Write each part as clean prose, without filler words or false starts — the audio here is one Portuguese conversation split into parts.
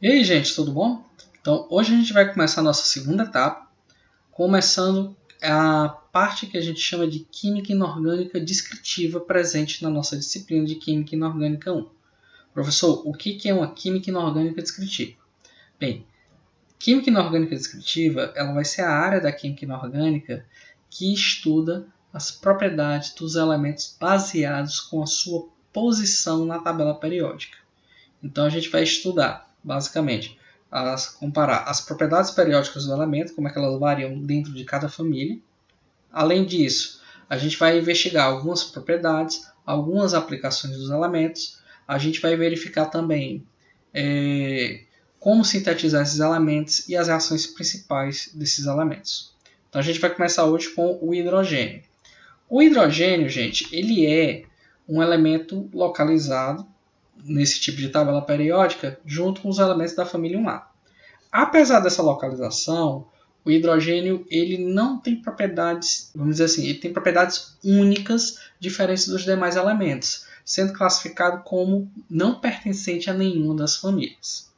E aí, gente, tudo bom? Então, hoje a gente vai começar a nossa segunda etapa, começando a parte que a gente chama de Química Inorgânica Descritiva presente na nossa disciplina de Química Inorgânica 1. Professor, o que é uma Química Inorgânica Descritiva? Bem, Química Inorgânica Descritiva ela vai ser a área da Química Inorgânica que estuda as propriedades dos elementos baseados com a sua posição na tabela periódica. Então, a gente vai estudar, basicamente, comparar as propriedades periódicas do elemento, como é que elas variam dentro de cada família. Além disso, a gente vai investigar algumas propriedades, algumas aplicações dos elementos. A gente vai verificar também como sintetizar esses elementos e as reações principais desses elementos. Então, a gente vai começar hoje com o hidrogênio. O hidrogênio, gente, ele é um elemento localizado nesse tipo de tabela periódica junto com os elementos da família 1A. Apesar dessa localização, o hidrogênio ele não tem propriedades, vamos dizer assim, ele tem propriedades únicas diferentes dos demais elementos, sendo classificado como não pertencente a nenhuma das famílias.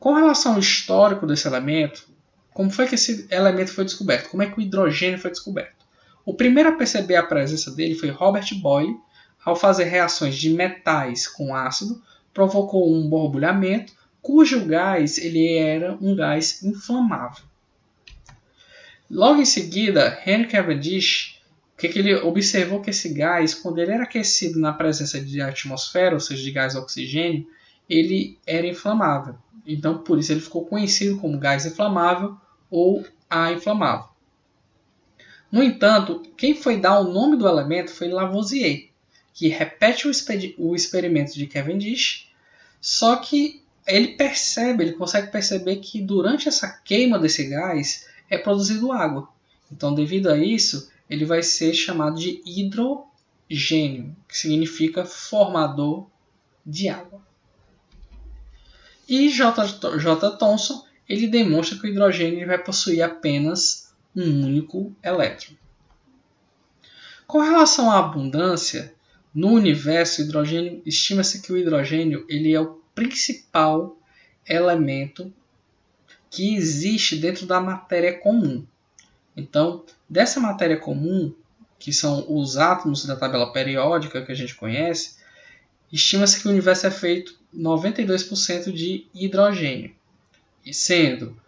Com relação ao histórico desse elemento, como foi que esse elemento foi descoberto? Como é que o hidrogênio foi descoberto? O primeiro a perceber a presença dele foi Robert Boyle. Ao fazer reações de metais com ácido, provocou um borbulhamento, cujo gás ele era um gás inflamável. Logo em seguida, Henry Cavendish, ele observou que esse gás, quando ele era aquecido na presença de atmosfera, ou seja, de gás oxigênio, ele era inflamável. Então, por isso ele ficou conhecido como gás inflamável ou ar inflamável. No entanto, quem foi dar o nome do elemento foi Lavoisier, que repete o experimento de Cavendish, só que ele consegue perceber que durante essa queima desse gás é produzido água. Então, devido a isso, ele vai ser chamado de hidrogênio, que significa formador de água. E J. Thomson, ele demonstra que o hidrogênio vai possuir apenas um único elétron. Com relação à abundância, no universo, estima-se que o hidrogênio ele é o principal elemento que existe dentro da matéria comum. Então, dessa matéria comum, que são os átomos da tabela periódica que a gente conhece, estima-se que o universo é feito 92% de hidrogênio, sendo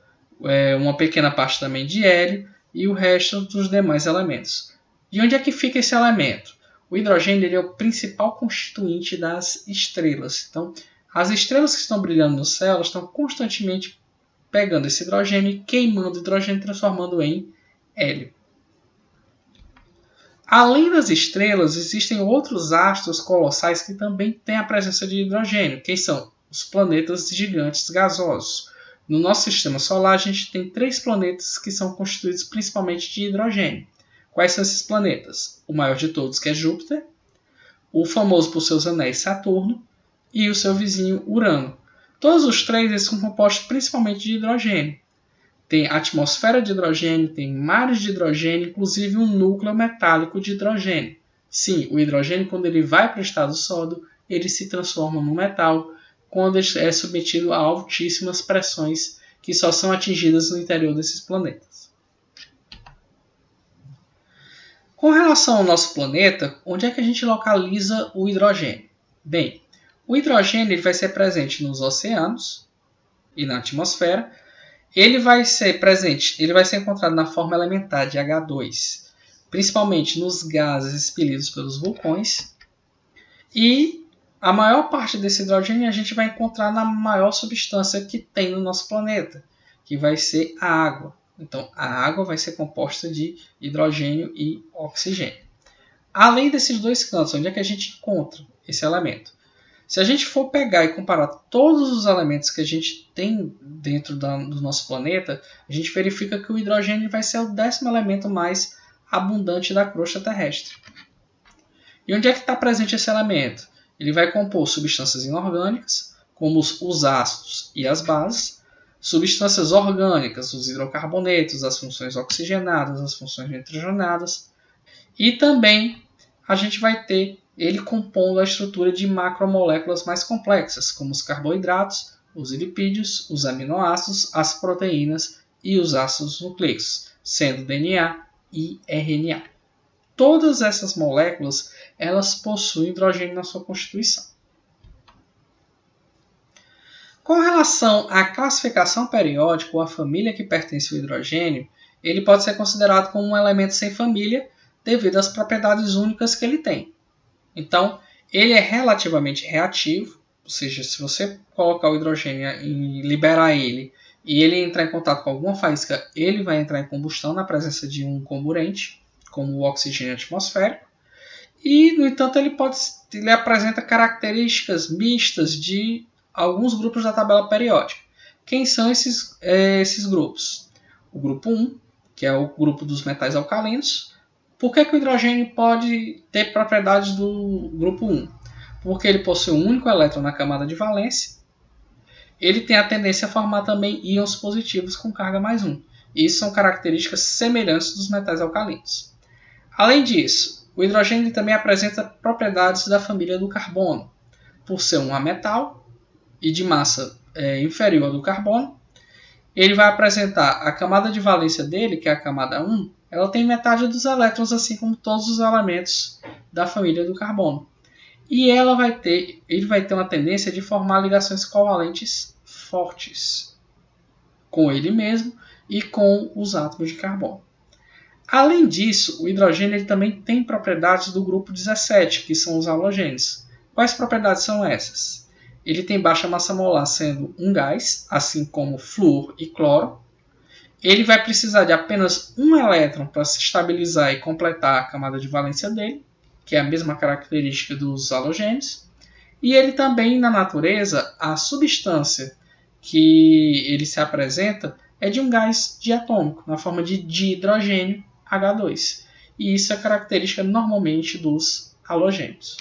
uma pequena parte também de hélio e o resto dos demais elementos. De onde é que fica esse elemento? O hidrogênio ele é o principal constituinte das estrelas. Então, as estrelas que estão brilhando no céu estão constantemente pegando esse hidrogênio e queimando o hidrogênio, transformando em hélio. Além das estrelas, existem outros astros colossais que também têm a presença de hidrogênio, que são os planetas gigantes gasosos. No nosso sistema solar, a gente tem 3 planetas que são constituídos principalmente de hidrogênio. Quais são esses planetas? O maior de todos, que é Júpiter, o famoso por seus anéis Saturno e o seu vizinho Urano. Todos os 3 são compostos principalmente de hidrogênio. Tem atmosfera de hidrogênio, tem mares de hidrogênio, inclusive um núcleo metálico de hidrogênio. Sim, o hidrogênio, quando ele vai para o estado sólido, ele se transforma no metal quando ele é submetido a altíssimas pressões que só são atingidas no interior desses planetas. Com relação ao nosso planeta, onde é que a gente localiza o hidrogênio? Bem, o hidrogênio ele vai ser presente nos oceanos e na atmosfera. Ele vai ser encontrado na forma elementar de H2, principalmente nos gases expelidos pelos vulcões. E a maior parte desse hidrogênio a gente vai encontrar na maior substância que tem no nosso planeta, que vai ser a água. Então, a água vai ser composta de hidrogênio e oxigênio. Além desses 2 cantos, onde é que a gente encontra esse elemento? Se a gente for pegar e comparar todos os elementos que a gente tem dentro do nosso planeta, a gente verifica que o hidrogênio vai ser o 10º elemento mais abundante da crosta terrestre. E onde é que está presente esse elemento? Ele vai compor substâncias inorgânicas, como os ácidos e as bases, substâncias orgânicas, os hidrocarbonetos, as funções oxigenadas, as funções nitrogenadas, e também a gente vai ter ele compondo a estrutura de macromoléculas mais complexas, como os carboidratos, os lipídios, os aminoácidos, as proteínas e os ácidos nucleicos, sendo DNA e RNA. Todas essas moléculas elas possuem hidrogênio na sua constituição. Com relação à classificação periódica ou à família que pertence ao hidrogênio, ele pode ser considerado como um elemento sem família devido às propriedades únicas que ele tem. Então, ele é relativamente reativo, ou seja, se você colocar o hidrogênio e liberar ele e ele entrar em contato com alguma faísca, ele vai entrar em combustão na presença de um comburente, como o oxigênio atmosférico. E, no entanto, ele apresenta características mistas de alguns grupos da tabela periódica. Quem são esses grupos? O grupo 1, que é o grupo dos metais alcalinos. Por que o hidrogênio pode ter propriedades do grupo 1? Porque ele possui um único elétron na camada de valência. Ele tem a tendência a formar também íons positivos com carga mais 1. E isso são características semelhantes dos metais alcalinos. Além disso, o hidrogênio também apresenta propriedades da família do carbono. Por ser um ametal e de massa inferior ao do carbono, ele vai apresentar a camada de valência dele, que é a camada 1, ela tem metade dos elétrons, assim como todos os elementos da família do carbono. E ele vai ter uma tendência de formar ligações covalentes fortes com ele mesmo e com os átomos de carbono. Além disso, o hidrogênio ele também tem propriedades do grupo 17, que são os halogênios. Quais propriedades são essas? Ele tem baixa massa molar, sendo um gás, assim como flúor e cloro. Ele vai precisar de apenas um elétron para se estabilizar e completar a camada de valência dele, que é a mesma característica dos halogênios. E ele também, na natureza, a substância que ele se apresenta é de um gás diatômico, na forma de dihidrogênio H2. E isso é característica normalmente dos halogênios.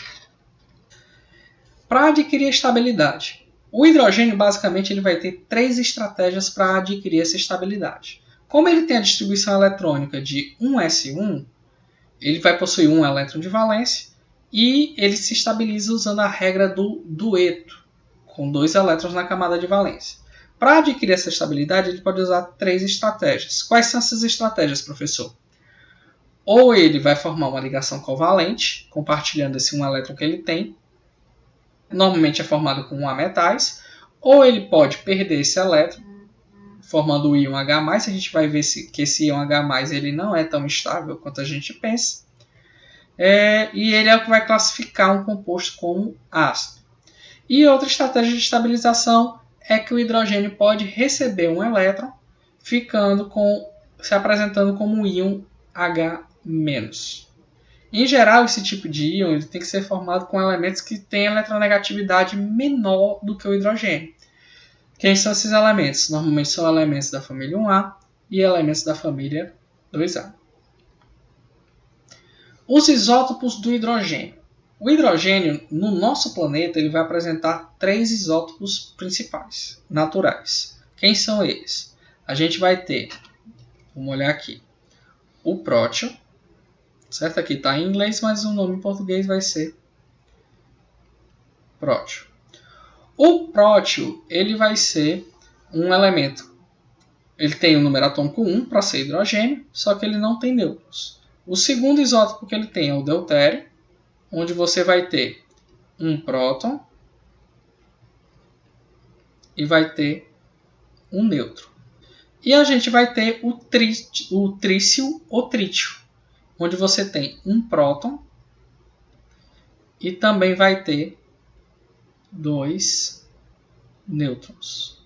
Para adquirir estabilidade, o hidrogênio basicamente ele vai ter 3 estratégias para adquirir essa estabilidade. Como ele tem a distribuição eletrônica de 1s1, ele vai possuir um elétron de valência e ele se estabiliza usando a regra do dueto, com 2 elétrons na camada de valência. Para adquirir essa estabilidade, ele pode usar 3 estratégias. Quais são essas estratégias, professor? Ou ele vai formar uma ligação covalente, compartilhando esse um elétron que ele tem, normalmente é formado com ametais, ou ele pode perder esse elétron, formando o íon H+, a gente vai ver que esse íon H+, ele não é tão estável quanto a gente pensa, e ele é o que vai classificar um composto como ácido. E outra estratégia de estabilização é que o hidrogênio pode receber um elétron, se apresentando como um íon H-. Em geral, esse tipo de íon ele tem que ser formado com elementos que têm eletronegatividade menor do que o hidrogênio. Quem são esses elementos? Normalmente são elementos da família 1A e elementos da família 2A. Os isótopos do hidrogênio. O hidrogênio, no nosso planeta, ele vai apresentar 3 isótopos principais, naturais. Quem são eles? A gente vai ter, vamos olhar aqui, o prótio. Certo? Aqui está em inglês, mas o nome em português vai ser prótio. O prótio ele vai ser um elemento. Ele tem o número atômico 1 para ser hidrogênio, só que ele não tem nêutrons. O segundo isótopo que ele tem é o deutério, onde você vai ter um próton e vai ter um nêutron. E a gente vai ter o trício ou trítio, onde você tem um próton e também vai ter 2 nêutrons.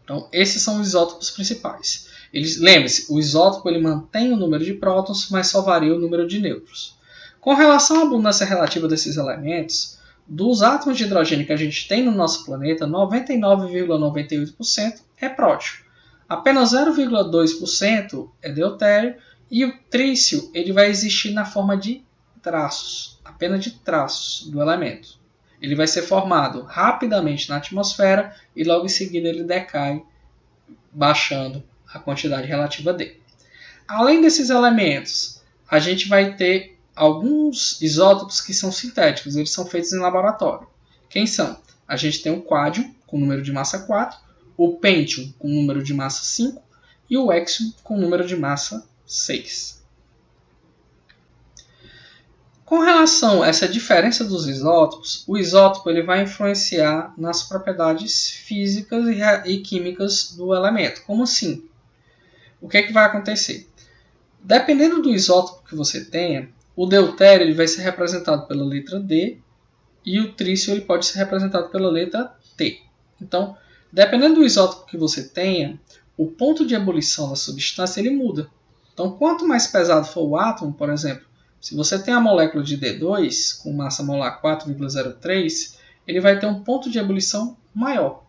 Então, esses são os isótopos principais. Lembre-se, o isótopo ele mantém o número de prótons, mas só varia o número de nêutrons. Com relação à abundância relativa desses elementos, dos átomos de hidrogênio que a gente tem no nosso planeta, 99,98% é prótio. Apenas 0,2% é deutério. E o trício ele vai existir na forma de traços, apenas de traços do elemento. Ele vai ser formado rapidamente na atmosfera e logo em seguida ele decai, baixando a quantidade relativa dele. Além desses elementos, a gente vai ter alguns isótopos que são sintéticos, eles são feitos em laboratório. Quem são? A gente tem o quádmium, com número de massa 4, o pêntium, com número de massa 5, e o héxium, com número de massa 6. Com relação a essa diferença dos isótopos, o isótopo ele vai influenciar nas propriedades físicas e químicas do elemento. Como assim? O que vai acontecer? Dependendo do isótopo que você tenha, o deutério ele vai ser representado pela letra D e o trício ele pode ser representado pela letra T. Então, dependendo do isótopo que você tenha, o ponto de ebulição da substância ele muda. Então, quanto mais pesado for o átomo, por exemplo, se você tem a molécula de D2 com massa molar 4,03, ele vai ter um ponto de ebulição maior.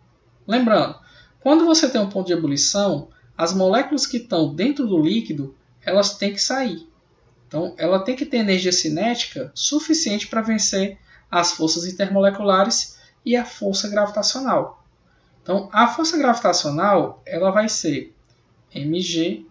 Lembrando, quando você tem um ponto de ebulição, as moléculas que estão dentro do líquido, elas têm que sair. Então, ela tem que ter energia cinética suficiente para vencer as forças intermoleculares e a força gravitacional. Então, a força gravitacional ela vai ser mgh,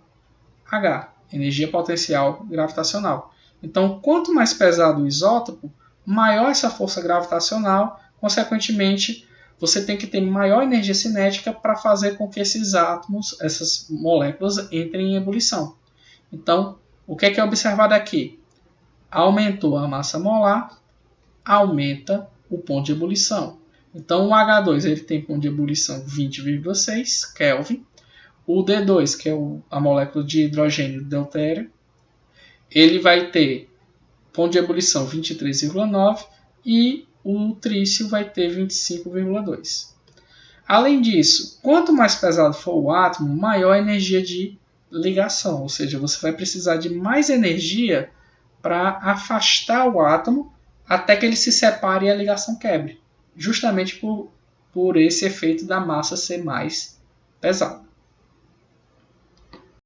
energia potencial gravitacional. Então, quanto mais pesado o isótopo, maior essa força gravitacional, consequentemente, você tem que ter maior energia cinética para fazer com que esses átomos, essas moléculas, entrem em ebulição. Então, o que é observado aqui? Aumentou a massa molar, aumenta o ponto de ebulição. Então, o H2 ele tem ponto de ebulição 20,6 Kelvin. O D2, que é a molécula de hidrogênio do deutério, ele vai ter ponto de ebulição 23,9 e o trício vai ter 25,2. Além disso, quanto mais pesado for o átomo, maior a energia de ligação, ou seja, você vai precisar de mais energia para afastar o átomo até que ele se separe e a ligação quebre, justamente por esse efeito da massa ser mais pesada.